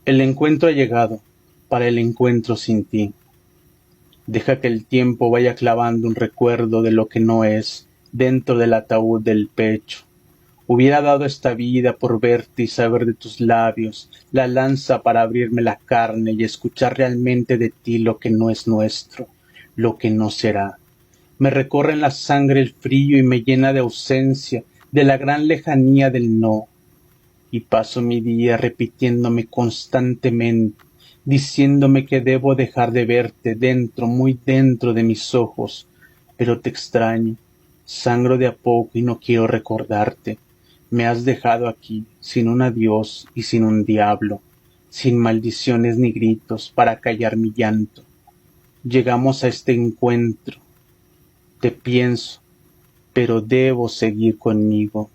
El encuentro ha llegado, para el encuentro sin ti. Deja que el tiempo vaya clavando un recuerdo de lo que no es dentro del ataúd del pecho. Hubiera dado esta vida por verte y saber de tus labios, la lanza para abrirme la carne y escuchar realmente de ti lo que no es nuestro, lo que no será. Me recorre en la sangre el frío y me llena de ausencia, de la gran lejanía del no. Y paso mi día repitiéndome constantemente, diciéndome que debo dejar de verte dentro, muy dentro de mis ojos, pero te extraño, sangro de a poco y no quiero recordarte. Me has dejado aquí, sin un adiós y sin un diablo, sin maldiciones ni gritos para callar mi llanto. Llegamos a este encuentro, te pienso, pero debo seguir conmigo.